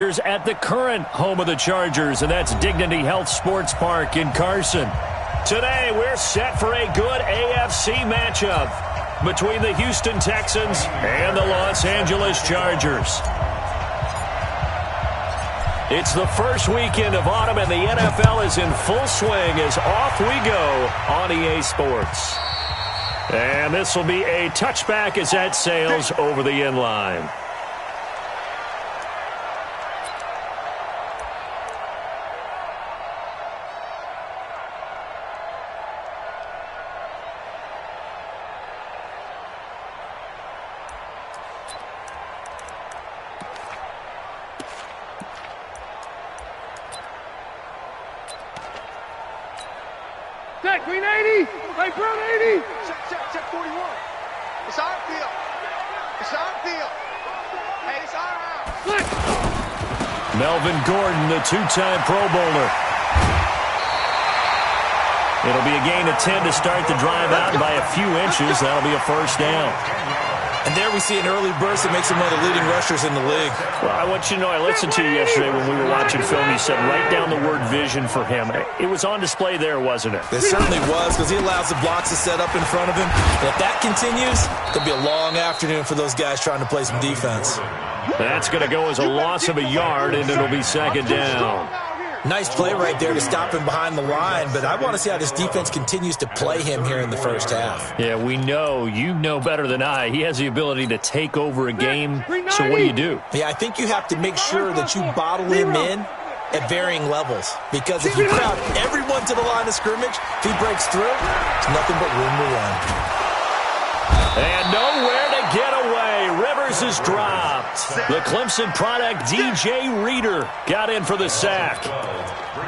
At the current home of the Chargers, and that's Dignity Health Sports Park in Carson. Today, we're set for a good AFC matchup between the Houston Texans and the Los Angeles Chargers. It's the first weekend of autumn, and the NFL is in full swing as off we go on EA Sports. And this will be a touchback as that sails over the end line. Check, green 80. Hey, brown 80. Check 41. It's our field. It's our field. Hey, it's our house. Click. Melvin Gordon, the two-time Pro Bowler. It'll be a gain of 10 to start the drive out by a few inches. That'll be a first down. And there we see an early burst that makes him one of the leading rushers in the league. Well, I want you to know, I listened to you yesterday when we were watching film. You said write down the word vision for him. It was on display there, wasn't it? It certainly was, because he allows the blocks to set up in front of him. And if that continues, it'll be a long afternoon for those guys trying to play some defense. That's going to go as a loss of a yard, and it'll be second down. Nice play right there to stop him behind the line, but I want to see how this defense continues to play him here in the first half. Yeah, we know. You know better than I. He has the ability to take over a game, so what do? Yeah, I think you have to make sure that you bottle him in at varying levels, because if you crowd everyone to the line of scrimmage, if he breaks through, it's nothing but room to run. And nowhere to get away. Rivers is dropped. The Clemson product, DJ Reader, got in for the sack.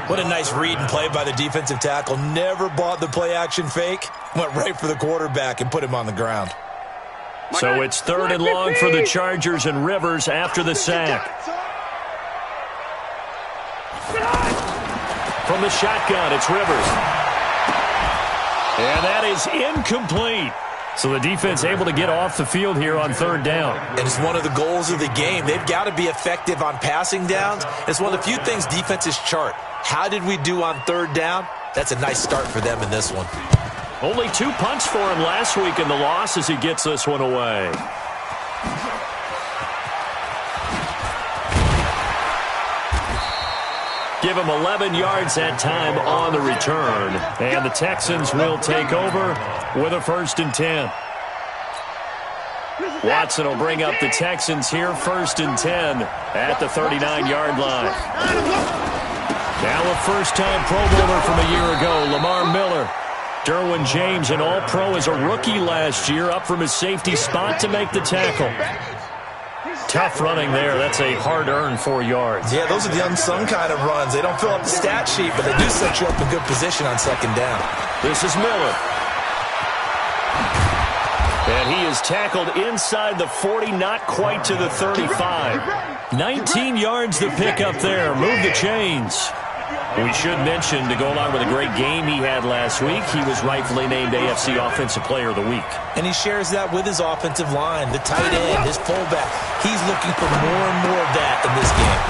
What a nice read and play by the defensive tackle. Never bought the play-action fake. Went right for the quarterback and put him on the ground. So it's third and long for the Chargers, and Rivers after the sack. From the shotgun, it's Rivers. And that is incomplete. So the defense able to get off the field here on third down. And it's one of the goals of the game. They've got to be effective on passing downs. It's one of the few things defenses chart. How did we do on third down? That's a nice start for them in this one. Only 2 punts for him last week in the loss as he gets this one away. Give him 11 yards that time on the return. And the Texans will take over with a 1st and 10. Watson will bring up the Texans here, 1st and 10 at the 39-yard line. Now a first-time Pro Bowler from a year ago, Lamar Miller. Derwin James, an All-Pro as a rookie last year, up from his safety spot to make the tackle. Tough running there. That's a hard-earned 4 yards. Yeah, those are the unsung kind of runs. They don't fill up the stat sheet, but they do set you up in good position on second down. This is Miller. And he is tackled inside the 40, not quite to the 35. 19 yards to pick up there. Move the chains. We should mention, to go along with a great game he had last week, he was rightfully named AFC Offensive Player of the Week. And he shares that with his offensive line, the tight end, his fullback. He's looking for more and more of that in this game.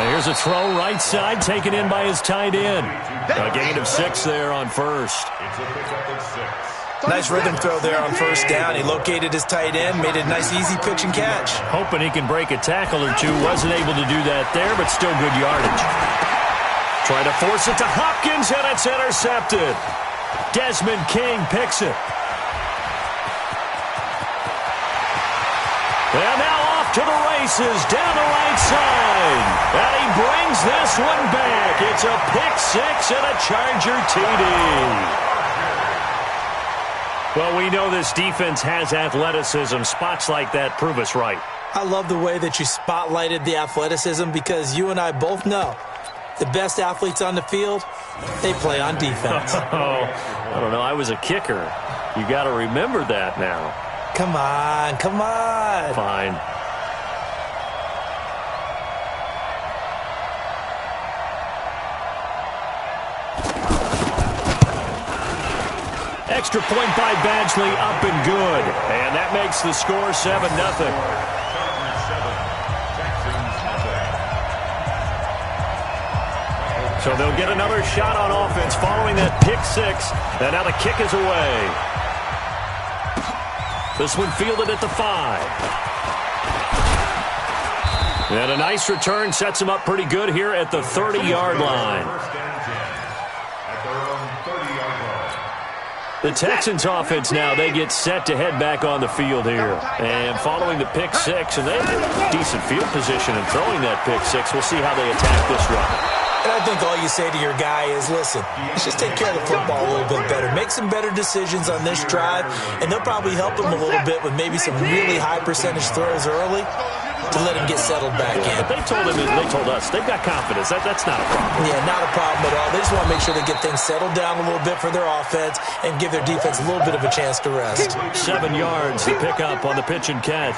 Here's a throw right side, taken in by his tight end. A gain of 6 there on first. Nice rhythm throw there on first down. He located his tight end, made a nice easy pitch and catch. Hoping he can break a tackle or two. Wasn't able to do that there, but still good yardage. Trying to force it to Hopkins, and it's intercepted. Desmond King picks it. And now off to the races, down the right side. And he brings this one back. It's a pick 6 and a Charger TD. Well, we know this defense has athleticism. Spots like that prove us right. I love the way that you spotlighted the athleticism, because you and I both know the best athletes on the field, they play on defense. Oh, I don't know. I was a kicker. You got to remember that now. Come on, come on. Fine. Extra point by Badgley, up and good. And that makes the score 7-0. So they'll get another shot on offense following that pick six. And now the kick is away. This one fielded at the 5. And a nice return sets him up pretty good here at the 30-yard line. The Texans offense now, they get set to head back on the field here. And following the pick six, and they have decent field position in throwing that pick six. We'll see how they attack this run. And I think all you say to your guy is, listen, let's just take care of the football a little bit better. Make some better decisions on this drive, and they'll probably help him a little bit with maybe some really high percentage throws early to let him get settled back in. But they told us, they've got confidence. That's not a problem. Yeah, not a problem at all. They just want to make sure they get things settled down a little bit for their offense and give their defense a little bit of a chance to rest. 7 yards to pick up on the pitch and catch.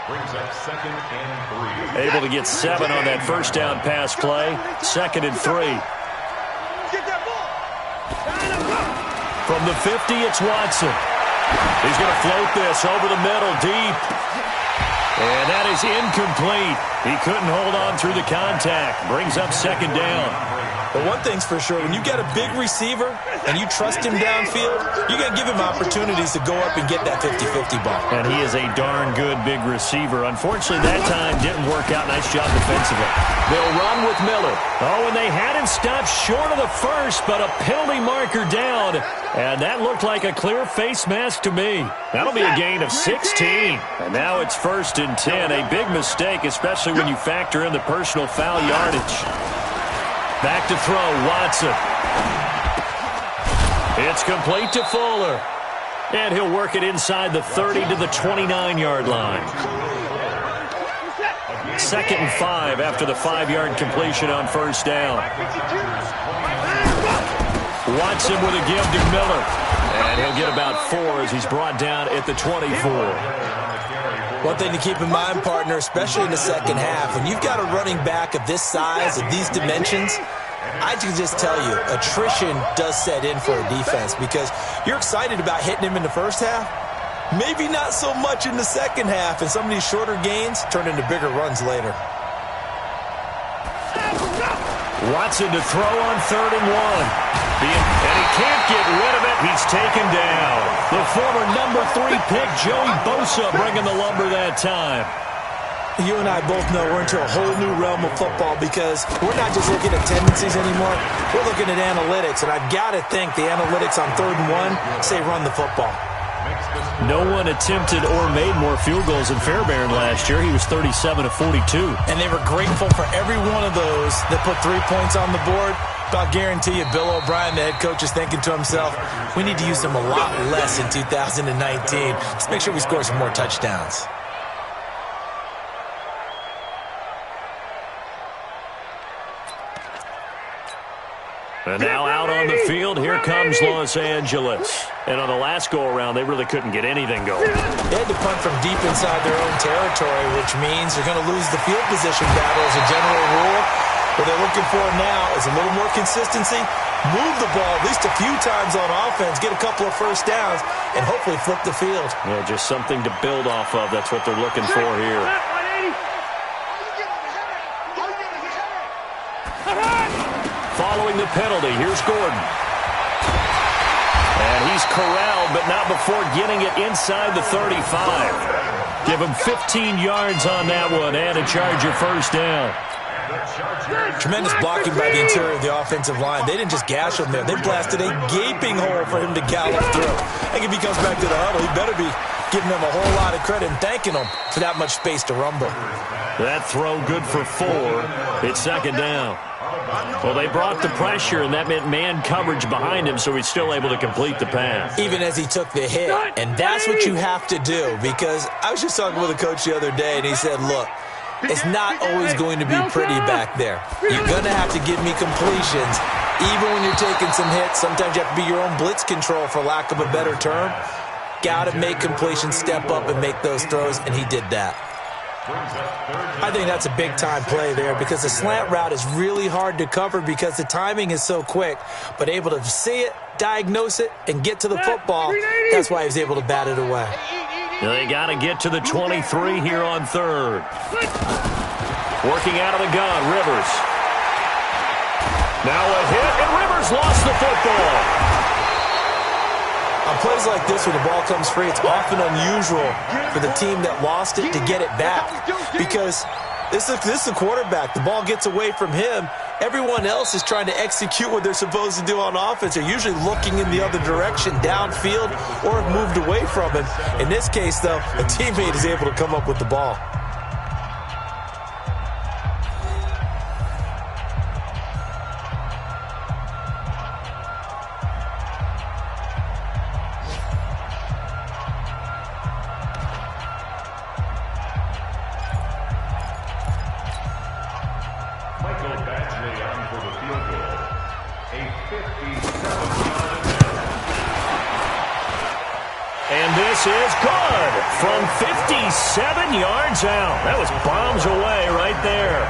Brings up 2nd and 3. Able to get 7 on that first down pass play. 2nd and 3. From the 50, it's Watson. He's going to float this over the middle, deep. And that is incomplete. He couldn't hold on through the contact. Brings up 2nd down. But one thing's for sure, when you got a big receiver and you trust him downfield, you got to give him opportunities to go up and get that 50-50 ball. And he is a darn good big receiver. Unfortunately, that time didn't work out. Nice job defensively. They'll run with Miller. Oh, and they had him stopped short of the first, but a penalty marker down. And that looked like a clear face mask to me. That'll be a gain of 16. And now it's 1st and 10. A big mistake, especially when you factor in the personal foul yardage. Back to throw, Watson. It's complete to Fuller. And he'll work it inside the 30 to the 29-yard line. 2nd and 5 after the 5-yard completion on first down. Watson with a give to Miller. And he'll get about 4 as he's brought down at the 24. One thing to keep in mind, partner, especially in the second half, when you've got a running back of this size, of these dimensions, I can just tell you, attrition does set in for a defense because you're excited about hitting him in the first half. Maybe not so much in the second half, and some of these shorter gains turn into bigger runs later. Watson to throw on 3rd and 1. And he can't get rid of it. He's taken down. The former number 3 pick, Joey Bosa, bringing the lumber that time. You and I both know we're into a whole new realm of football because we're not just looking at tendencies anymore. We're looking at analytics, and I've got to think the analytics on 3rd and 1 say run the football. No one attempted or made more field goals than Fairbairn last year. He was 37 of 42. And they were grateful for every one of those that put 3 points on the board. I'll guarantee you Bill O'Brien, the head coach, is thinking to himself, we need to use them a lot less in 2019. Let's make sure we score some more touchdowns. And now out on the field, here comes Los Angeles. And on the last go-around, they really couldn't get anything going. They had to punt from deep inside their own territory, which means they're going to lose the field position battle as a general rule. What they're looking for now is a little more consistency, move the ball at least a few times on offense, get a couple of first downs, and hopefully flip the field. Yeah, just something to build off of. That's what they're looking for here. Following the penalty, here's Gordon. And he's corralled, but not before getting it inside the 35. Give him 15 yards on that one and a charge of first down. Tremendous blocking by the interior of the offensive line. They didn't just gash him there. They blasted a gaping hole for him to gallop through. I think if he comes back to the huddle, he better be giving them a whole lot of credit and thanking them for that much space to rumble. That throw good for 4. It's 2nd down. Well, they brought the pressure, and that meant man coverage behind him, so he's still able to complete the pass. Even as he took the hit. And that's what you have to do, because I was just talking with a coach the other day, and he said, look, it's not always going to be pretty back there. You're going to have to give me completions. Even when you're taking some hits, sometimes you have to be your own blitz control, for lack of a better term. Got to make completions, step up, and make those throws, and he did that. I think that's a big-time play there because the slant route is really hard to cover because the timing is so quick. But able to see it, diagnose it, and get to the football, that's why he was able to bat it away. They got to get to the 23 here on 3rd. Working out of the gun, Rivers. Now a hit, and Rivers lost the football. On plays like this, when the ball comes free, it's often unusual for the team that lost it to get it back, because this is the quarterback. The ball gets away from him. Everyone else is trying to execute what they're supposed to do on offense. They're usually looking in the other direction, downfield, or have moved away from him. In this case, though, a teammate is able to come up with the ball. And this is good from 57 yards out. That was bombs away right there.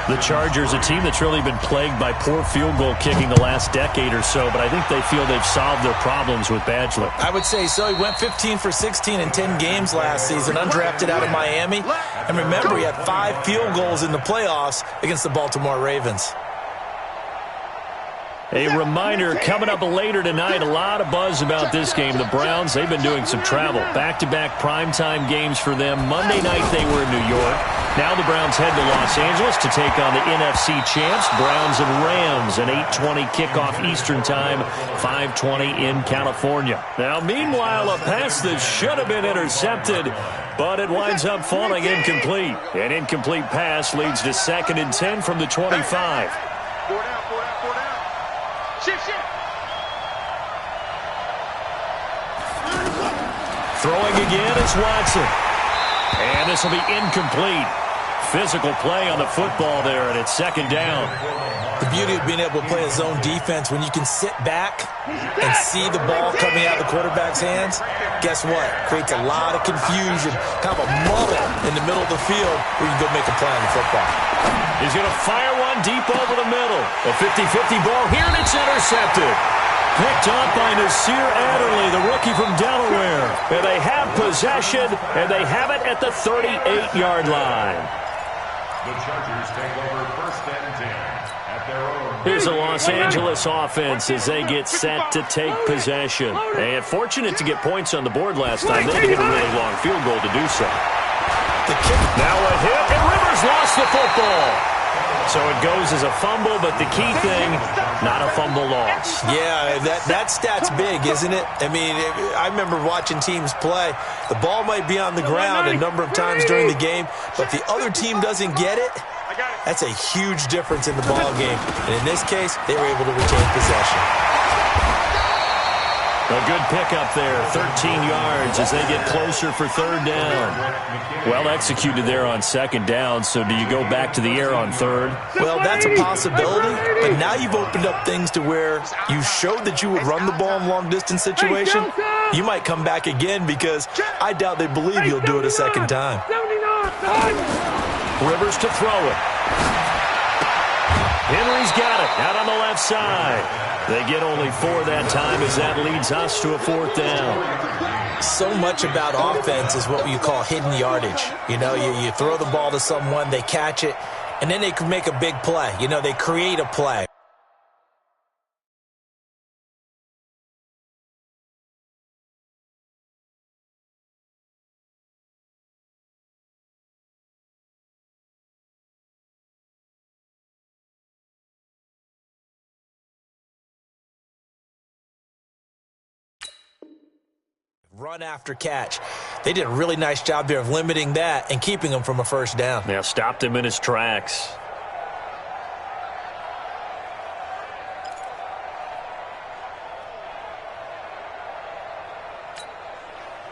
The Chargers, a team that's really been plagued by poor field goal kicking the last decade or so, but I think they feel they've solved their problems with Badgley. I would say so. He went 15 for 16 in 10 games last season, undrafted out of Miami. And remember, he had 5 field goals in the playoffs against the Baltimore Ravens. A reminder, coming up later tonight, a lot of buzz about this game. The Browns, they've been doing some travel. Back-to-back primetime games for them. Monday night they were in New York. Now the Browns head to Los Angeles to take on the NFC champs, Browns and Rams, an 8:20 kickoff Eastern time, 5:20 in California. Now, meanwhile, a pass that should have been intercepted, but it winds up falling incomplete. An incomplete pass leads to 2nd and 10 from the 25. Throwing again is Watson. And this will be incomplete. Physical play on the football there, and it's 2nd down. The beauty of being able to play a zone defense, when you can sit back and see the ball coming out of the quarterback's hands, guess what? Creates a lot of confusion, kind of a muddle in the middle of the field where you can go make a play on the football. He's going to fire one deep over the middle. A 50-50 ball here, and it's intercepted. Picked up by Nasir Adderley, the rookie from Delaware. And they have possession, and they have it at the 38-yard line. The Chargers take over 1st and 10 at their own. Here's the Los Angeles offense as they get set to take possession. And fortunate to get points on the board last time. They hit a really long field goal to do so. The kick. Now a hit, and Rivers lost the football. So it goes as a fumble, but the key thing, not a fumble loss. Yeah, that stat's big, isn't it? I mean, I remember watching teams play. The ball might be on the ground a number of times during the game, but the other team doesn't get it. That's a huge difference in the ball game. And in this case, they were able to retain possession. A good pickup there, 13 yards as they get closer for 3rd down. Well executed there on 2nd down, so do you go back to the air on 3rd? Well, that's a possibility, but now you've opened up things to where you showed that you would run the ball in a long-distance situation. You might come back again because I doubt they believe you'll do it a 2nd time. Rivers to throw it. Henry's got it out on the left side. They get only 4 that time as that leads us to a 4th down. So much about offense is what you call hidden yardage. You know, you throw the ball to someone, they catch it, and then they can make a big play. You know, they create a play. Run after catch. They did a really nice job there of limiting that and keeping him from a 1st down. Now stopped him in his tracks.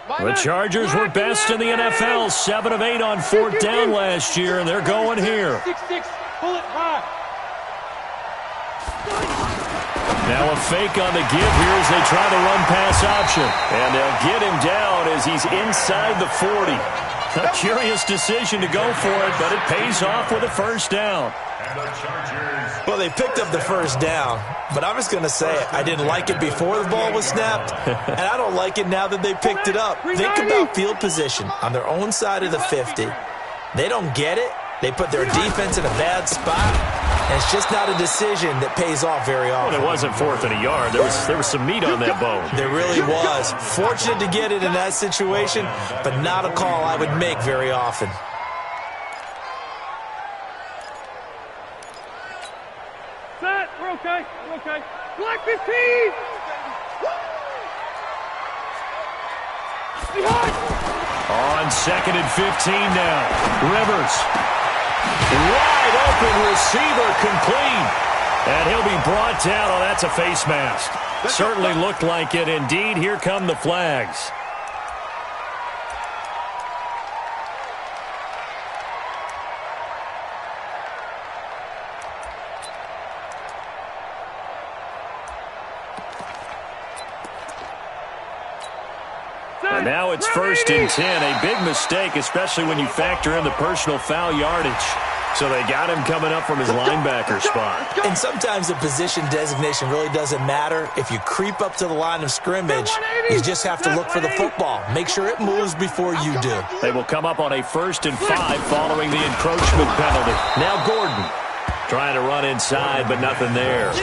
The Chargers were best in the NFL, 7 of 8 on 4th down last year, and they're going here. Now a fake on the give here as they try the run-pass option. And they'll get him down as he's inside the 40. A curious decision to go for it, but it pays off with a 1st down. Well, they picked up the 1st down, but I'm just going to say it. I didn't like it before the ball was snapped, and I don't like it now that they picked it up. Think about field position on their own side of the 50. They don't get it. They put their defense in a bad spot, and it's just not a decision that pays off very often. Well, it wasn't 4th and a yard. There was some meat on that bone. There really was. Fortunate to get it in that situation, but not a call I would make very often. Set. We're okay. We're okay. Black 15. On 2nd and 15 now. Rivers. Wide open receiver complete. And he'll be brought down. Oh, that's a face mask. Certainly looked like it. Indeed, here come the flags. And now it's 1st and 10. A big mistake, especially when you factor in the personal foul yardage. So they got him coming up from his linebacker spot. And sometimes the position designation really doesn't matter. If you creep up to the line of scrimmage, you just have to look for the football. Make sure it moves before you do. They will come up on a 1st and 5 following the encroachment penalty. Now Gordon trying to run inside, but nothing there.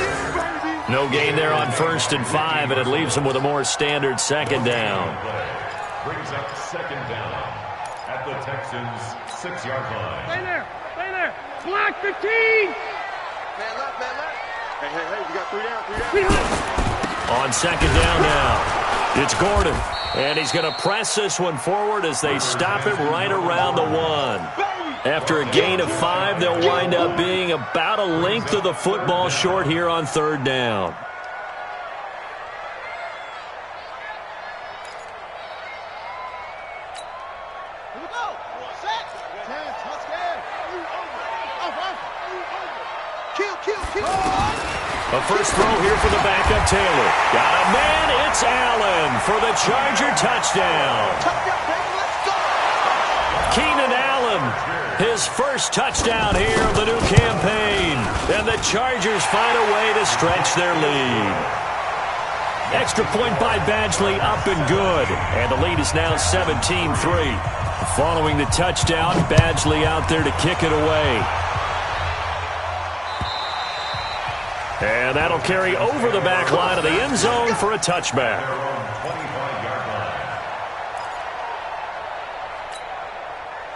No gain there on 1st and 5, and it leaves them with a more standard 2nd down. Brings up 2nd down at the Texans' 6-yard line. Stay there. Stay there. Black 15. Man left, man left. Hey, we got 3 down. On 2nd down now, it's Gordon. And he's going to press this one forward as they stop it right around the 1. After a gain of 5, they'll wind up being about a length of the football short here on 3rd down. A first throw here for the backup Taylor. Got a man, it's Allen for the Charger touchdown. Keenan Allen, his first touchdown here of the new campaign. And the Chargers find a way to stretch their lead. Extra point by Badgley up and good. And the lead is now 17-3. Following the touchdown, Badgley out there to kick it away. And that'll carry over the back line of the end zone for a touchback.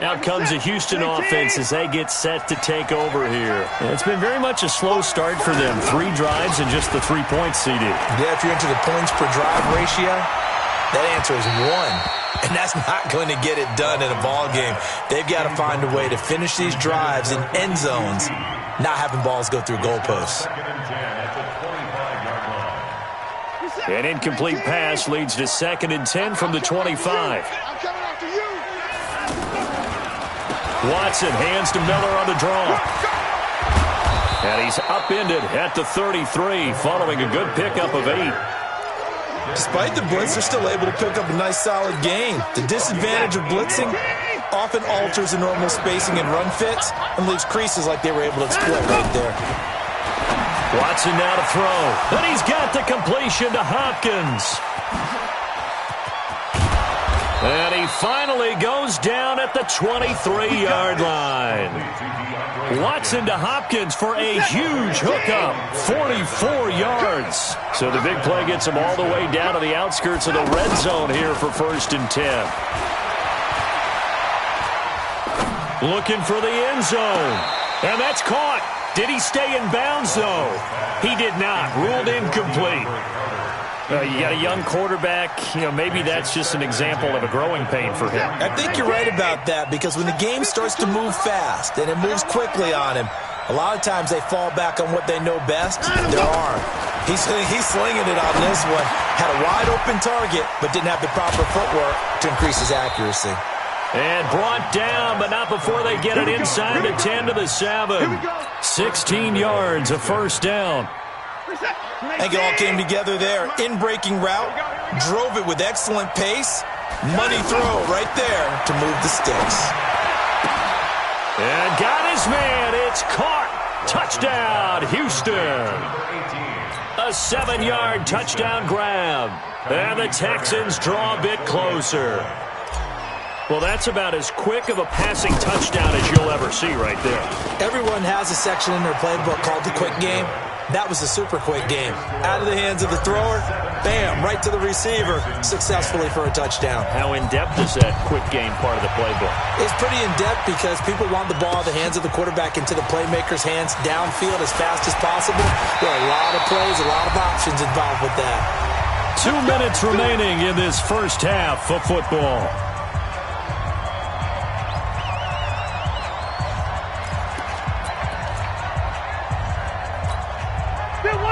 Out comes the Houston offense as they get set to take over here. And it's been very much a slow start for them. 3 drives and just the 3 points seeded. Yeah, if you're into the points per drive ratio, that answer is 1. And that's not going to get it done in a ball game. They've got to find a way to finish these drives in end zones, not having balls go through goalposts. An incomplete pass leads to 2nd and 10 from the 25. Watson hands to Miller on the draw. And he's upended at the 33 following a good pickup of 8. Despite the blitz, they're still able to pick up a nice solid gain. The disadvantage of blitzing often alters the normal spacing and run fits and leaves creases like they were able to exploit right there. Watson now to throw. And he's got the completion to Hopkins. And he finally goes down at the 23-yard line. Watson to Hopkins for a huge hookup, 44 yards. So the big play gets him all the way down to the outskirts of the red zone here for 1st and 10. Looking for the end zone. And that's caught. Did he stay in bounds, though? He did not. Ruled incomplete. You got a young quarterback. Maybe that's just an example of a growing pain for him. I think you're right about that, because when the game starts to move fast and it moves quickly on him, a lot of times they fall back on what they know best, their arm. He's slinging it on this one. Had a wide open target, but didn't have the proper footwork to increase his accuracy. And brought down, but not before they get it inside the 10 to the 7. 16 yards, a 1st down. I think it all came together there. In-breaking route, drove it with excellent pace. Money throw right there to move the sticks. And got his man. It's caught. Touchdown, Houston. A 7-yard touchdown grab. And the Texans draw a bit closer. Well, that's about as quick of a passing touchdown as you'll ever see right there. Everyone has a section in their playbook called the quick game. That was a super quick game. Out of the hands of the thrower, bam, right to the receiver, successfully for a touchdown. How in-depth is that quick game part of the playbook? It's pretty in-depth because people want the ball in the hands of the quarterback into the playmaker's hands downfield as fast as possible. There are a lot of plays, a lot of options involved with that. 2 minutes remaining in this first half of football.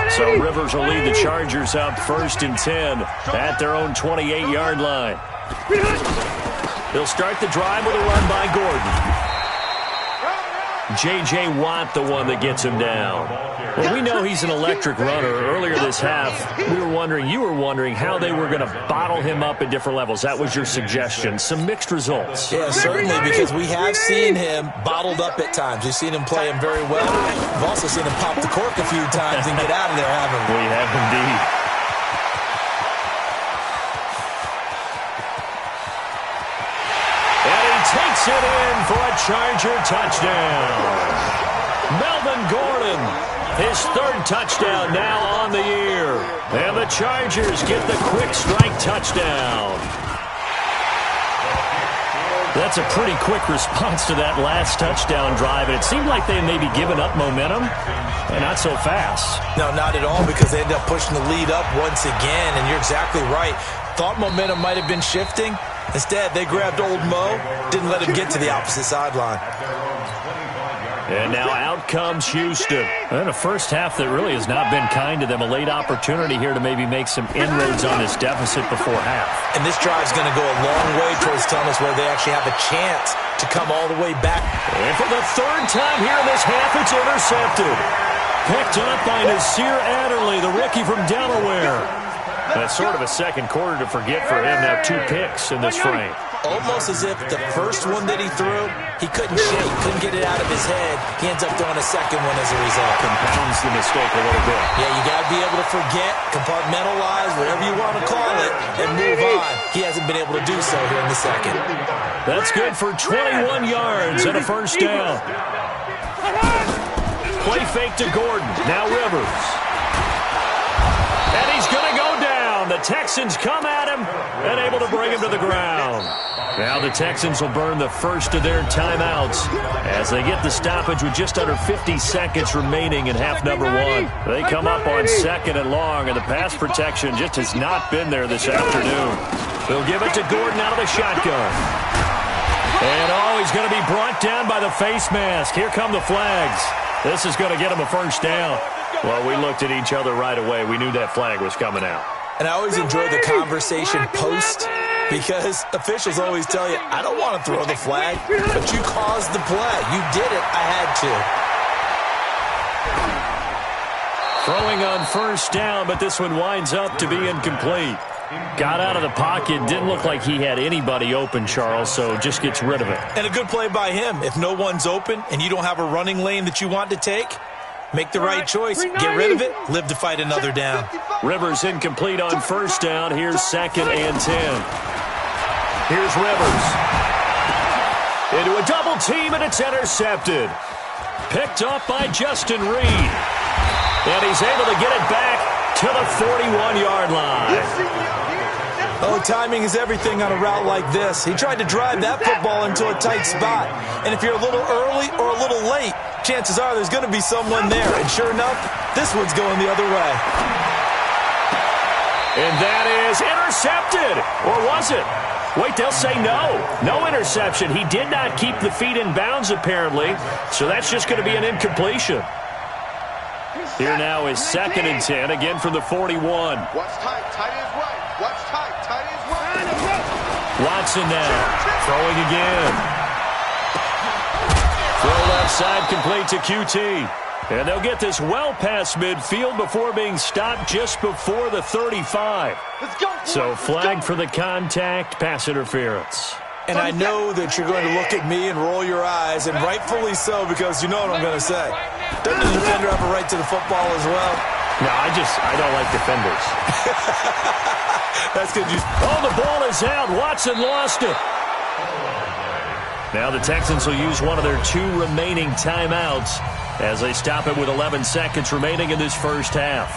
So Rivers will lead the Chargers up 1st and 10 at their own 28-yard line. They'll start the drive with a run by Gordon. J.J. Watt, the one that gets him down. Well, we know he's an electric runner. Earlier this half, you were wondering how they were going to bottle him up at different levels. That was your suggestion. Some mixed results. Yeah, certainly, because we have seen him bottled up at times. We've seen him play him very well. We've also seen him pop the cork a few times and get out of there, haven't we? We have indeed. And he takes it in for a Charger touchdown. Melvin Gordon, his 3rd touchdown now on the year. And the Chargers get the quick strike touchdown. That's a pretty quick response to that last touchdown drive. And it seemed like they had maybe given up momentum. And not so fast. No, not at all, because they ended up pushing the lead up once again. And you're exactly right. Thought momentum might have been shifting. Instead, they grabbed old Mo, didn't let him get to the opposite sideline. And now out comes Houston. And a first half that really has not been kind to them. A late opportunity here to maybe make some inroads on this deficit before half. And this drive's going to go a long way towards telling us where they actually have a chance to come all the way back. And for the 3rd time here in this half, it's intercepted. Picked up by Nasir Adderley, the rookie from Delaware. That's sort of a second quarter to forget for him. Now 2 picks in this frame. Almost as if the first one that he threw, he couldn't shake, couldn't get it out of his head. He ends up throwing a second one as a result. Compounds the mistake a little bit. Yeah, you got to be able to forget, compartmentalize, whatever you want to call it, and move on. He hasn't been able to do so here in the second. That's good for 21 yards and a first down. Play fake to Gordon. Now Rivers. And he's going to go down. The Texans come at him and able to bring him to the ground. Now the Texans will burn the first of their timeouts as they get the stoppage with just under 50 seconds remaining in half number 1. They come up on 2nd and long, and the pass protection just has not been there this afternoon. They'll give it to Gordon out of the shotgun. And he's going to be brought down by the face mask. Here come the flags. This is going to get him a first down. Well, we looked at each other right away. We knew that flag was coming out. And I always enjoy the conversation post, because officials always tell you, I don't want to throw the flag, but you caused the play. You did it. I had to. Throwing on first down, but this one winds up to be incomplete. Got out of the pocket. Didn't look like he had anybody open, Charles, so just gets rid of it. And a good play by him. If no one's open and you don't have a running lane that you want to take, make the right choice. Get rid of it. Live to fight another down. Rivers incomplete on first down. Here's 2nd and 10. Here's Rivers. Into a double team, and it's intercepted. Picked up by Justin Reed. And he's able to get it back to the 41-yard line. Oh, timing is everything on a route like this. He tried to drive that football into a tight spot. And if you're a little early or a little late, chances are there's going to be someone there. And sure enough, this one's going the other way. And that is intercepted. Or was it? Wait, they'll say no. No interception. He did not keep the feet in bounds, apparently. So that's just going to be an incompletion. Here now is 2nd and 10, again from the 41. Watch tight. Tight is right. Watch tight. Tight is right. Watson now. Throwing again. Throw left side, complete to QT. And they'll get this well past midfield before being stopped just before the 35. Let's go. So flagged for the contact, pass interference. And I know that you're going to look at me and roll your eyes, and rightfully so, because you know what I'm going to say. Doesn't the defender have a right to the football as well? No, I don't like defenders. That's good. Oh, the ball is out. Watson lost it. Now the Texans will use one of their 2 remaining timeouts as they stop it with 11 seconds remaining in this first half.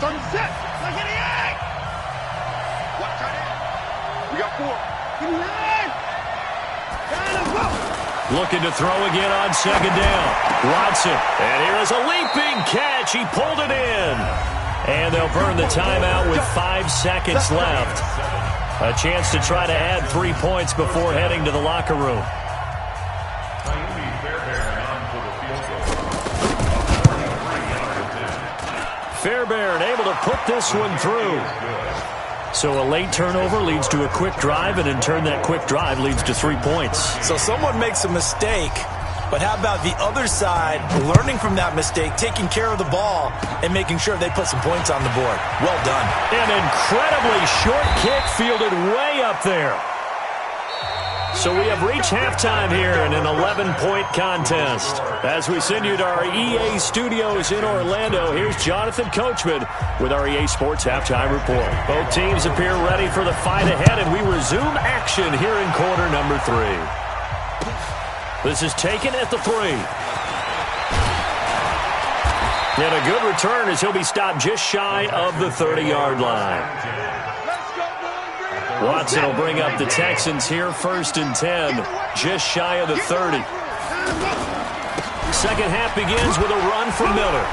Turn set. Look at the egg. Watch out here. We got 4. Get in line. Looking to throw again on second down. Watson. And here is a leaping catch. He pulled it in. And they'll burn the timeout with 5 seconds left. A chance to try to add 3 points before heading to the locker room. Fairbairn able to put this one through. So a late turnover leads to a quick drive, and in turn that quick drive leads to 3 points. So someone makes a mistake, but how about the other side learning from that mistake, taking care of the ball, and making sure they put some points on the board? Well done. An incredibly short kick fielded way up there. So we have reached halftime here in an 11-point contest. As we send you to our EA studios in Orlando, here's Jonathan Coachman with our EA Sports Halftime Report. Both teams appear ready for the fight ahead, and we resume action here in quarter number 3. This is taken at the 3. And a good return as he'll be stopped just shy of the 30-yard line. Watson will bring up the Texans here, 1st and 10, just shy of the 30. Second half begins with a run from Miller.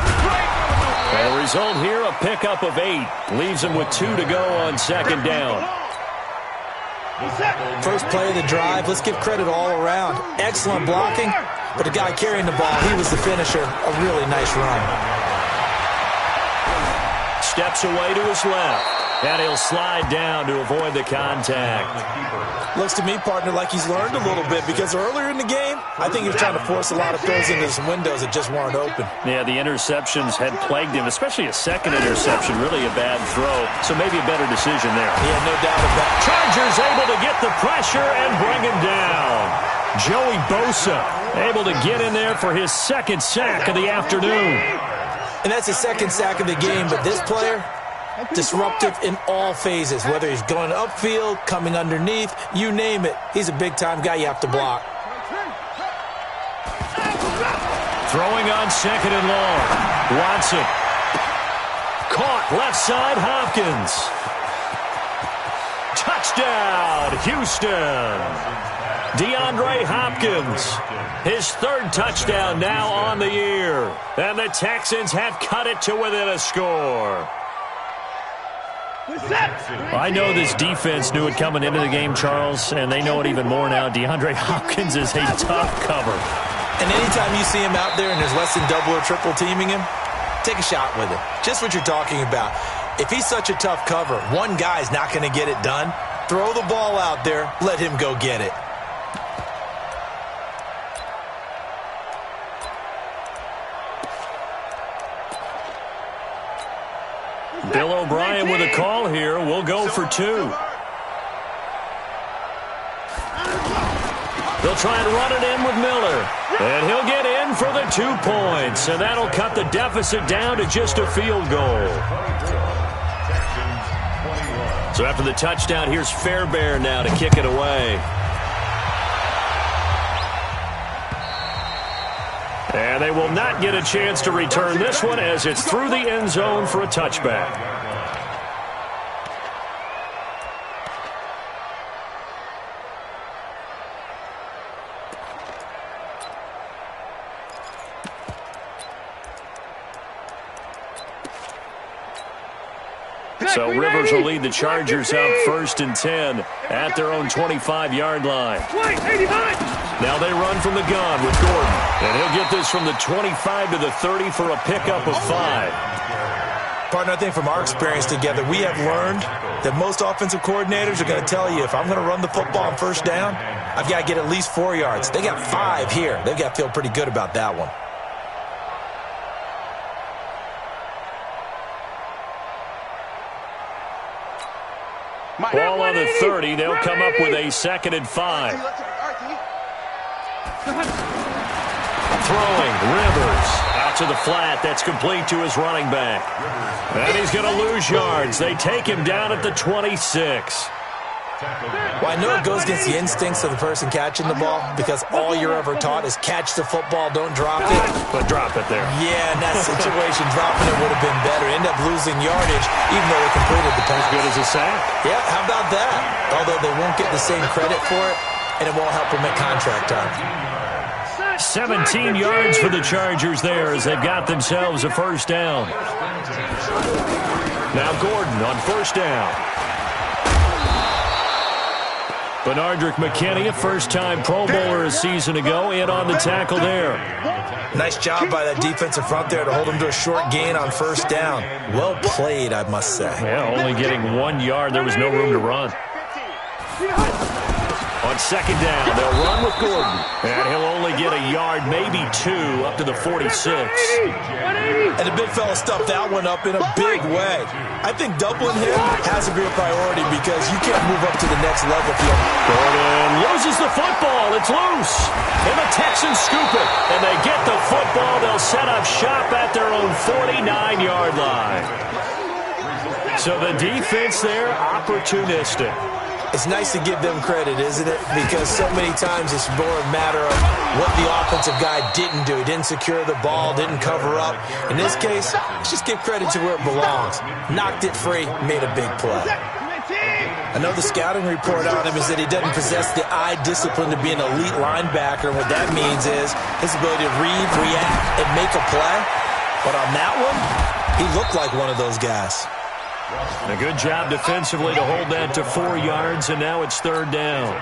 And the result here, a pickup of 8. Leaves him with 2 to go on second down. First play of the drive, let's give credit all around. Excellent blocking, but the guy carrying the ball, he was the finisher. A really nice run. Steps away to his left. And he'll slide down to avoid the contact. Looks to me, partner, like he's learned a little bit, because earlier in the game, I think he was trying to force a lot of throws into some windows that just weren't open. Yeah, the interceptions had plagued him, especially a second interception, really a bad throw. So maybe a better decision there. Yeah, no doubt about it. Chargers able to get the pressure and bring him down. Joey Bosa able to get in there for his 2nd sack of the afternoon. And that's the 2nd sack of the game, but this player, disruptive in all phases, whether he's going upfield, coming underneath, you name it. He's a big-time guy you have to block. Throwing on 2nd and long. Watson. Caught left side, Hopkins. Touchdown, Houston. DeAndre Hopkins. His 3rd touchdown now on the year. And the Texans have cut it to within a score. I know this defense knew it coming into the game, Charles, and they know it even more now. DeAndre Hopkins is a tough cover. And anytime you see him out there and there's less than double or triple teaming him, take a shot with it. Just what you're talking about. If he's such a tough cover, one guy's not going to get it done. Throw the ball out there, let him go get it. Bill O'Brien with a call here. We'll go for 2. They'll try and run it in with Miller. And he'll get in for the 2 points. And that'll cut the deficit down to just a field goal. So after the touchdown, here's Fairbairn now to kick it away. And they will not get a chance to return this one as it's through the end zone for a touchback. So Rivers will lead the Chargers out 1st and 10 at their own 25-yard line. Now they run from the gun with Gordon. And he'll get this from the 25 to the 30 for a pickup of 5. Partner, I think from our experience together, we have learned that most offensive coordinators are going to tell you, if I'm going to run the football on 1st down, I've got to get at least 4 yards. They got 5 here. They've got to feel pretty good about that one. Ball on the 30. They'll come up with a 2nd and 5. Throwing, Rivers out to the flat. That's complete to his running back. And he's going to lose yards. They take him down at the 26. Well, I know it goes against the instincts of the person catching the ball because all you're ever taught is catch the football, don't drop it. But drop it there. Yeah, in that situation, dropping it would have been better. End up losing yardage even though they completed the pass. As good as a sack. Yeah, how about that? Although they won't get the same credit for it, and it won't help them at contract time. 17 yards for the Chargers there as they've got themselves a first down. Now Gordon on first down. Benardrick McKinney, a first-time Pro Bowler a season ago, in on the tackle there. Nice job by that defensive front there to hold him to a short gain on first down. Well played, I must say. Yeah, only getting 1 yard. There was no room to run. On second down, they'll run with Gordon. And he'll only get a yard, maybe 2, up to the 46. And the big fella stuffed that one up in a big way. I think doubling him has to be a priority because you can't move up to the next level if you don't. Gordon loses the football. It's loose. And the Texans scoop it. And they get the football. They'll set up shop at their own 49-yard line. So the defense there, opportunistic. It's nice to give them credit, isn't it? Because so many times it's more a matter of what the offensive guy didn't do. He didn't secure the ball, didn't cover up. In this case, let's just give credit to where it belongs. Knocked it free, made a big play. I know the scouting report on him is that he doesn't possess the eye discipline to be an elite linebacker. And what that means is his ability to read, react, and make a play. But on that one, he looked like one of those guys. A good job defensively to hold that to 4 yards, and now it's third down.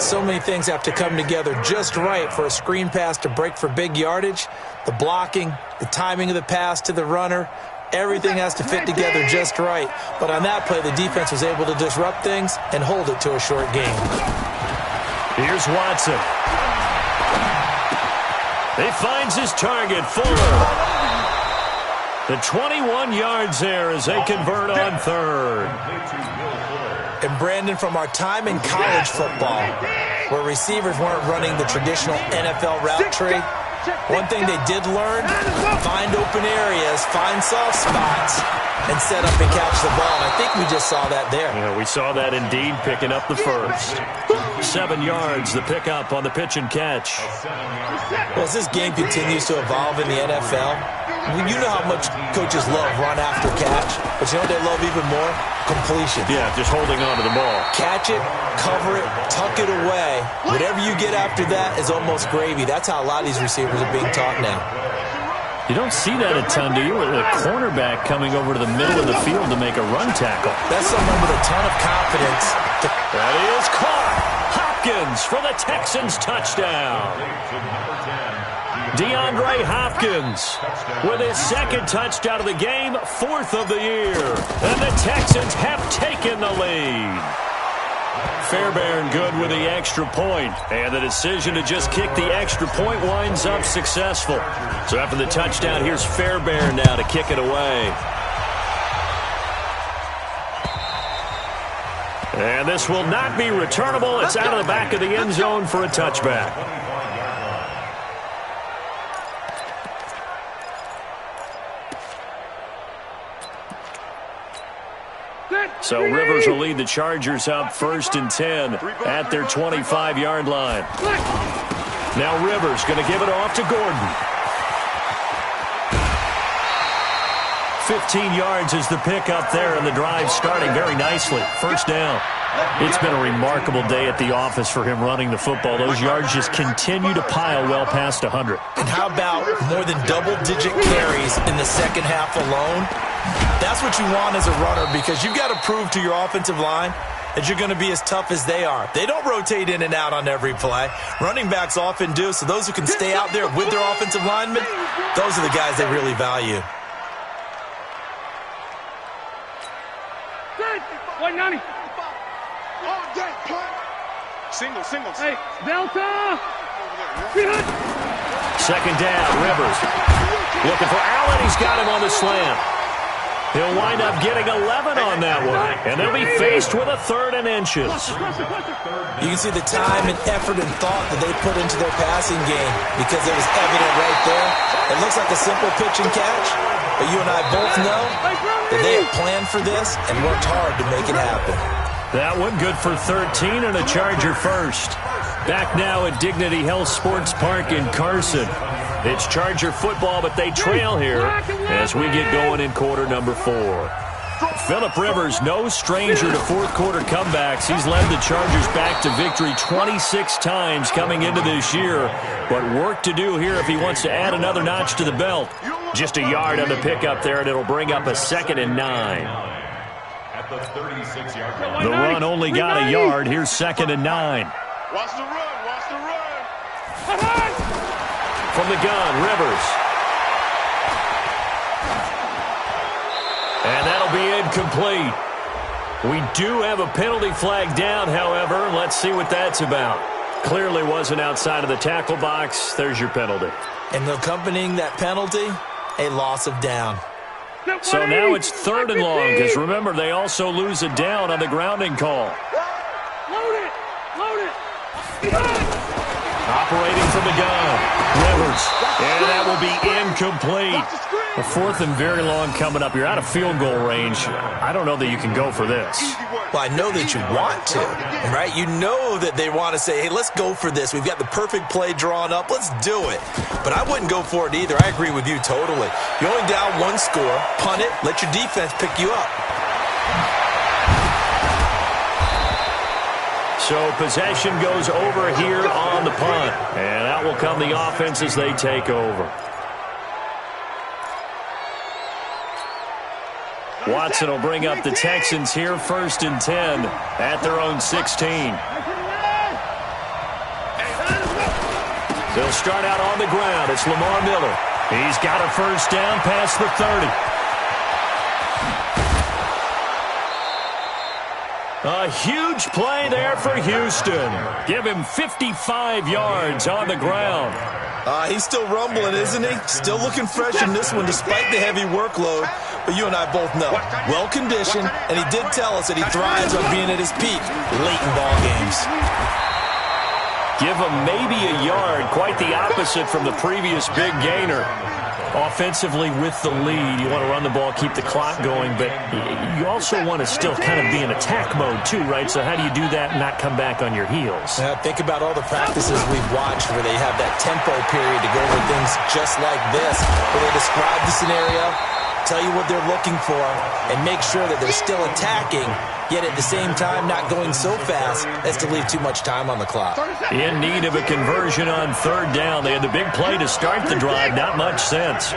So many things have to come together just right for a screen pass to break for big yardage. The blocking, the timing of the pass to the runner, everything has to fit together just right. But on that play, the defense was able to disrupt things and hold it to a short game. Here's Watson. He finds his target, Fuller. The 21 yards there as they convert on third. And Brandon, from our time in college football, where receivers weren't running the traditional NFL route tree, one thing they did learn, find open areas, find soft spots, and set up and catch the ball. And I think we just saw that there. Yeah, we saw that indeed, picking up the first. 7 yards, the pickup on the pitch and catch. Well, as this game continues to evolve in the NFL, you know how much coaches love run after catch, but you know what they love even more? Completion. Yeah, just holding on to the ball. Catch it, cover it, tuck it away. Whatever you get after that is almost gravy. That's how a lot of these receivers are being taught now. You don't see that a ton, do you? With a cornerback coming over to the middle of the field to make a run tackle. That's someone with a ton of confidence. That is caught. Hopkins for the Texans touchdown. DeAndre Hopkins with his second touchdown of the game, 4th of the year. And the Texans have taken the lead. Fairbairn good with the extra point. And the decision to just kick the extra point winds up successful. So after the touchdown, here's Fairbairn now to kick it away. And this will not be returnable. It's out of the back of the end zone for a touchback. So Rivers will lead the Chargers up 1st and 10 at their 25-yard line. Now Rivers going to give it off to Gordon. 15 yards is the pickup there, and the drive starting very nicely. First down. It's been a remarkable day at the office for him running the football. Those yards just continue to pile well past 100. And how about more than double-digit carries in the second half alone? That's what you want as a runner because you've got to prove to your offensive line that you're going to be as tough as they are. They don't rotate in and out on every play. Running backs often do, so those who can stay out there with their offensive linemen, those are the guys they really value. 190. Singles. Hey, Delta. Second down, Rivers. Looking for Allen. He's got him on the slant. He'll wind up getting 11 on that one. And they'll be faced with a 3rd and inches. You can see the time and effort and thought that they put into their passing game because it was evident right there. It looks like a simple pitch and catch, but you and I both know that they have planned for this and worked hard to make it happen. That one good for 13 and a Charger first. Back now at Dignity Health Sports Park in Carson. It's Charger football, but they trail here as we get going in quarter number 4. Phillip Rivers, no stranger to fourth-quarter comebacks. He's led the Chargers back to victory 26 times coming into this year. But work to do here if he wants to add another notch to the belt. Just a yard on the pickup there, and it'll bring up a 2nd and 9. At the 36-yard line. The run only got a yard. Here's 2nd and 9. Watch the run. Watch the run. From the gun, Rivers. And that'll be incomplete. We do have a penalty flag down, however. Let's see what that's about. Clearly wasn't outside of the tackle box. There's your penalty. And accompanying that penalty, a loss of down. So now it's 3rd and long, because remember, they also lose a down on the grounding call. Load it. Load it. Operating from the gun, Rivers. And that will be incomplete. A 4th and very long coming up. You're out of field goal range. I don't know that you can go for this. Well, I know that you want to, right? You know that they want to say, hey, let's go for this. We've got the perfect play drawn up. Let's do it. But I wouldn't go for it either. I agree with you totally. You're only down 1 score. Punt it. Let your defense pick you up. So possession goes over here on the punt. And out will come the offense as they take over. Watson will bring up the Texans here 1st and 10 at their own 16. They'll start out on the ground. It's Lamar Miller. He's got a 1st down past the 30. A huge play there for Houston. Give him 55 yards on the ground. He's still rumbling, isn't he? Still looking fresh in this one despite the heavy workload. But you and I both know, well-conditioned, and he did tell us that he thrives on being at his peak late in ball games. Give him maybe a yard, quite the opposite from the previous big gainer. Offensively with the lead, you want to run the ball, keep the clock going, but you also want to still kind of be in attack mode too, right? So how do you do that and not come back on your heels? Think about all the practices we've watched where they have that tempo period to go over things just like this, where they describe the scenario, tell you what they're looking for, and make sure that they're still attacking, yet at the same time not going so fast as to leave too much time on the clock. In need of a conversion on 3rd down. They had the big play to start the drive. Not much sense.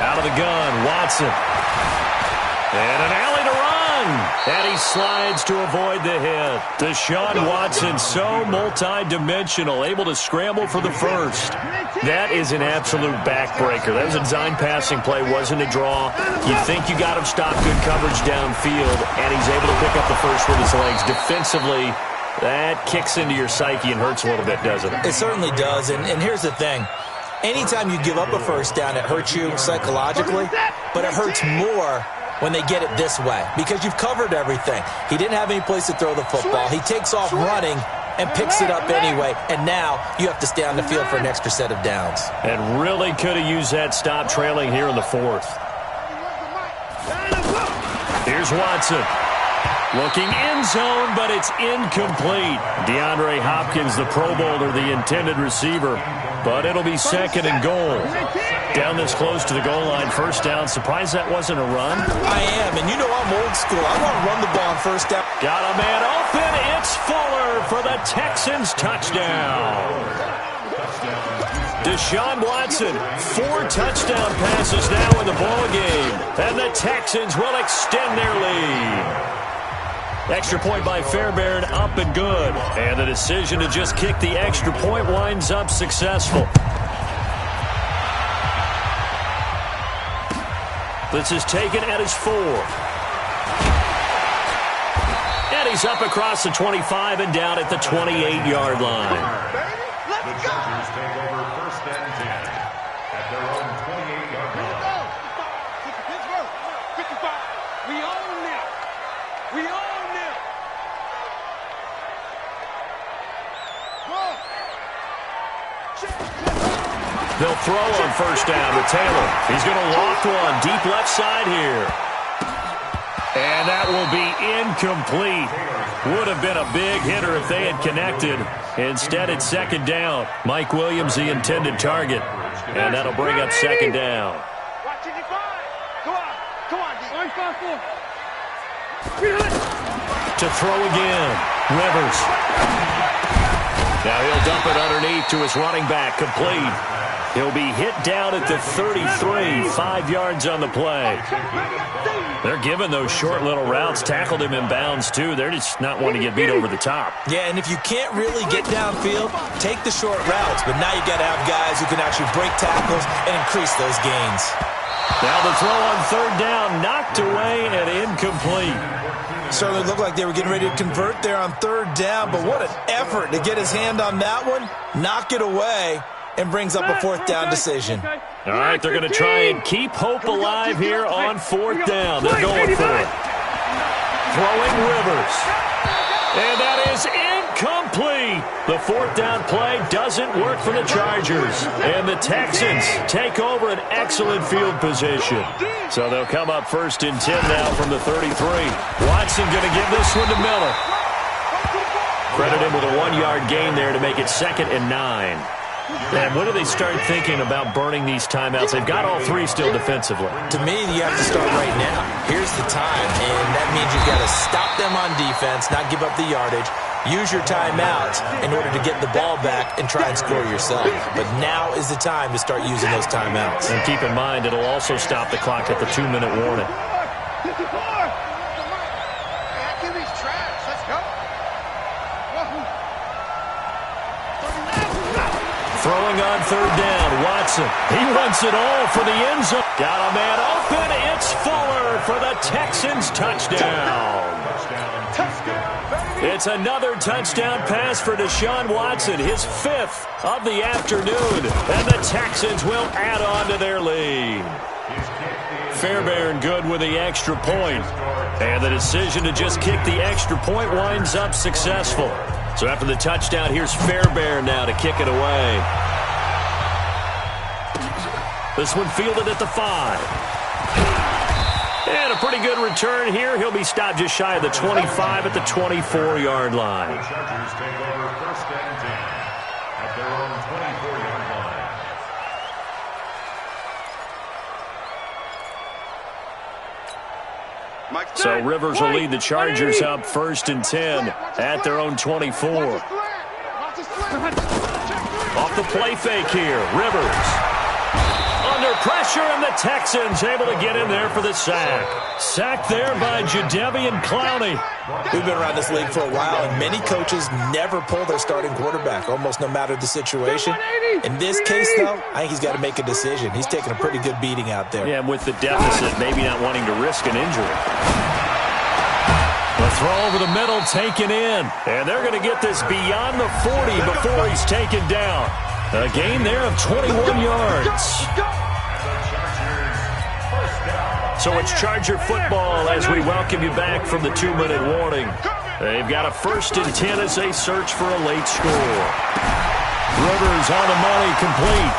Out of the gun, Watson. And an alley to run. And he slides to avoid the hit. Deshaun Watson, so multi-dimensional, able to scramble for the 1st. That is an absolute backbreaker. That was a design passing play, wasn't a draw. You think you got him stopped, good coverage downfield, and he's able to pick up the 1st with his legs. Defensively, that kicks into your psyche and hurts a little bit, doesn't it? It certainly does, and here's the thing. Anytime you give up a 1st down, it hurts you psychologically, but it hurts more when they get it this way because you've covered everything. He didn't have any place to throw the football. He takes off running and picks it up anyway, and now you have to stay on the field for an extra set of downs. And really could have used that stop trailing here in the 4th. Here's Watson. Looking end zone, but it's incomplete. DeAndre Hopkins, the Pro Bowler, the intended receiver. But it'll be 2nd and goal. Down this close to the goal line, 1st down. Surprised that wasn't a run? I am, and you know I'm old school. I want to run the ball on 1st down. Got a man open. It's Fuller for the Texans touchdown. Deshaun Watson, 4 touchdown passes now in the ball game. And the Texans will extend their lead. Extra point by Fairbairn, up and good. And the decision to just kick the extra point winds up successful. This is taken at his 4. And he's up across the 25 and down at the 28-yard line. The Chargers take over 1st and 10 at their own 28-yard line. Pittsburgh, 55. We own them. We own them. They'll throw on 1st down to Taylor. He's going to loft one deep left side here. And that will be incomplete. Would have been a big hitter if they had connected. Instead, it's second down. Mike Williams, the intended target. And that'll bring up second down. To throw again, Rivers. Now he'll dump it underneath to his running back, complete. He'll be hit down at the 33, 5 yards on the play. They're giving those short little routes, tackled him in bounds too. They're just not wanting to get beat over the top. Yeah, and if you can't really get downfield, take the short routes. But now you got to have guys who can actually break tackles and increase those gains. Now the throw on third down, knocked away and incomplete. Certainly looked like they were getting ready to convert there on third down, but what an effort to get his hand on that one, knock it away, and brings up a fourth down decision. All right, they're going to try and keep hope alive here on fourth down. They're going for it. Throwing Rivers. And that is incomplete. The fourth down play doesn't work for the Chargers. And the Texans take over an excellent field position. So they'll come up first and 10 now from the 33. Watson going to give this one to Miller. Credit him with a 1-yard gain there to make it second and 9. And when do they start thinking about burning these timeouts? They've got all three still defensively. To me, you have to start right now. Here's the time, and that means you've got to stop them on defense, not give up the yardage, use your timeouts in order to get the ball back and try and score yourself. But now is the time to start using those timeouts. And keep in mind, it'll also stop the clock at the 2-minute warning. Throwing on third down, Watson. He wants it all for the end zone. Got a man open. It's Fuller for the Texans touchdown. It's another touchdown pass for Deshaun Watson, his 5th of the afternoon. And the Texans will add on to their lead. Fairbairn good with the extra point. And the decision to just kick the extra point winds up successful. So after the touchdown, here's Fairbairn now to kick it away. This one fielded at the 5. And a pretty good return here. He'll be stopped just shy of the 25 at the 24-yard line. The Chargers take over first and 10 at their own 24-yard line. So Rivers will lead the Chargers up first and 10 at their own 24. Off the play fake here, Rivers. Under pressure, and the Texans able to get in there for the sack. Sacked there by Jadeveon Clowney. We've been around this league for a while, and many coaches never pull their starting quarterback, almost no matter the situation. In this case, though, I think he's got to make a decision. He's taking a pretty good beating out there. Yeah, and with the deficit, maybe not wanting to risk an injury. The throw over the middle, taken in. And they're going to get this beyond the 40 before he's taken down. A gain there of 21 yards. So it's Charger football as we welcome you back from the 2-minute warning. They've got a first and 10 as they search for a late score. Rivers on the money, complete.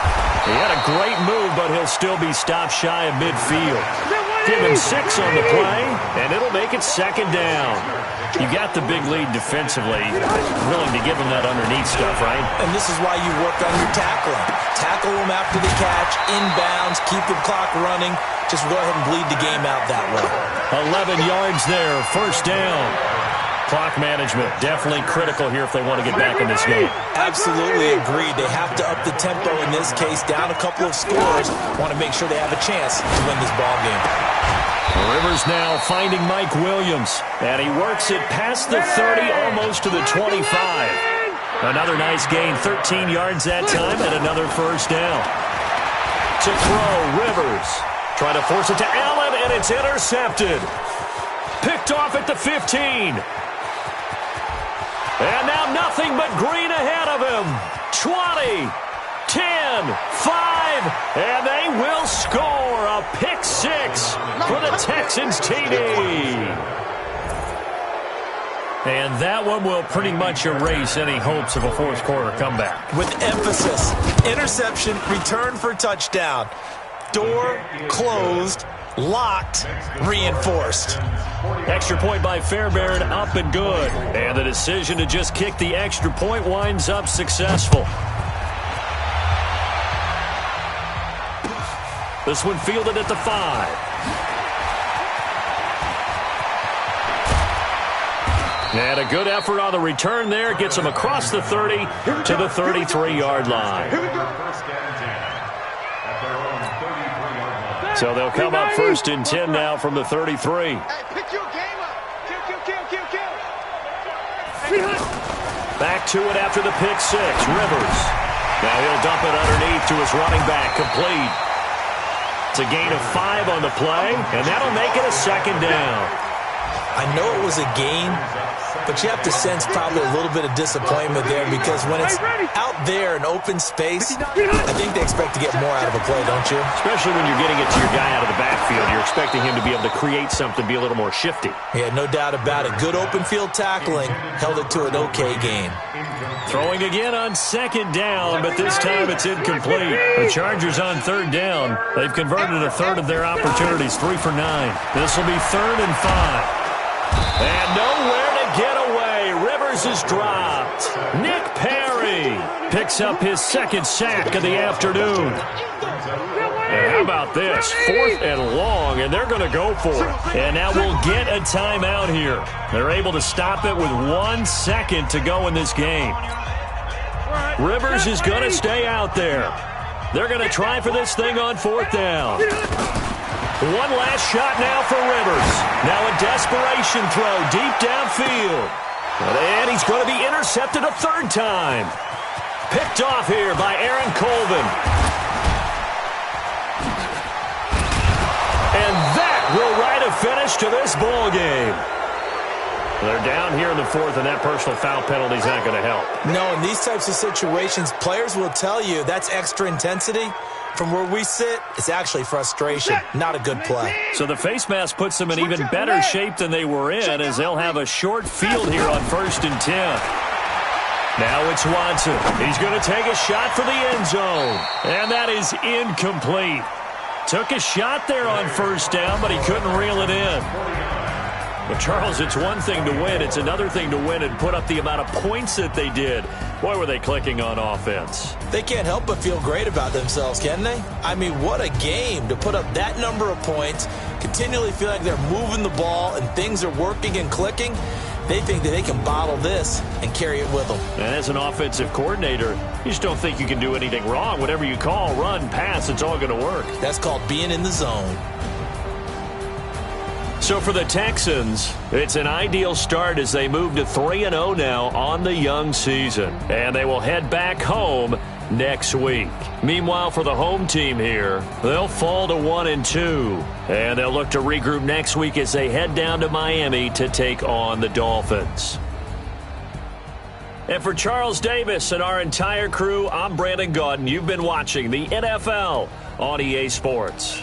He had a great move, but he'll still be stopped shy of midfield. Give him 6 on the play, and it'll make it second down. You got the big lead defensively. Willing to give him that underneath stuff, right? And this is why you work on your tackling. Tackle him after the catch, inbounds, keep the clock running. Just go ahead and bleed the game out that way. 11 yards there, first down. Clock management definitely critical here if they want to get back in this game. Absolutely agreed. They have to up the tempo in this case, down a couple of scores. Want to make sure they have a chance to win this ball game. Rivers now finding Mike Williams, and he works it past the 30, almost to the 25. Another nice gain, 13 yards that time, and another first down. To throw, Rivers. Trying to force it to Allen, and it's intercepted. Picked off at the 15. And now nothing but green ahead of him. 20, 10, 5, and they will score a pick 6 for the Texans TD. And that one will pretty much erase any hopes of a fourth quarter comeback. With emphasis, interception, return for touchdown. Door closed, locked, reinforced. Extra point by Fairbairn, up and good. And the decision to just kick the extra point winds up successful. This one fielded at the 5. And a good effort on the return there. Gets him across the 30 to the 33-yard line. So they'll come up 1st and 10 now from the 33. Hey, pick your game up. Kill. Back to it after the pick 6. Rivers. Now he'll dump it underneath to his running back. Complete. It's a gain of 5 on the play, and that'll make it a 2nd down. I know it was a gain, but you have to sense probably a little bit of disappointment there because when it's out there in open space, I think they expect to get more out of a play, don't you? Especially when you're getting it to your guy out of the backfield. You're expecting him to be able to create something, be a little more shifty. Yeah, no doubt about it. Good open field tackling held it to an okay gain. Throwing again on 2nd down, but this time it's incomplete. The Chargers on 3rd down. They've converted a third of their opportunities, 3 for 9. This will be 3rd and 5. And nowhere to get away. Rivers is dropped. Nick Perry picks up his 2nd sack of the afternoon. And how about this? 4th and long, and they're going to go for it. And now we'll get a timeout here. They're able to stop it with 1 second to go in this game. Rivers is going to stay out there. They're going to try for this thing on 4th down. One last shot now for Rivers. Now a desperation throw deep downfield. And he's going to be intercepted a 3rd time. Picked off here by Aaron Colvin. And that will write a finish to this ball game. They're down here in the 4th, and that personal foul penalty is not going to help. No, in these types of situations, players will tell you that's extra intensity. From where we sit, it's actually frustration, not a good play. So the face mask puts them in even better shape than they were in, as they'll have a short field here on 1st and 10. Now it's Watson. He's going to take a shot for the end zone. And that is incomplete. Took a shot there on 1st down, but he couldn't reel it in. But, Charles, it's one thing to win. It's another thing to win and put up the amount of points that they did. Boy, were they clicking on offense. They can't help but feel great about themselves, can they? I mean, what a game to put up that number of points, continually feel like they're moving the ball and things are working and clicking. They think that they can bottle this and carry it with them. And as an offensive coordinator, you just don't think you can do anything wrong. Whatever you call, run, pass, it's all going to work. That's called being in the zone. So for the Texans, it's an ideal start as they move to 3-0 now on the young season. And they will head back home next week. Meanwhile, for the home team here, they'll fall to 1-2. And they'll look to regroup next week as they head down to Miami to take on the Dolphins. And for Charles Davis and our entire crew, I'm Brandon Gaudin. You've been watching the NFL on EA Sports.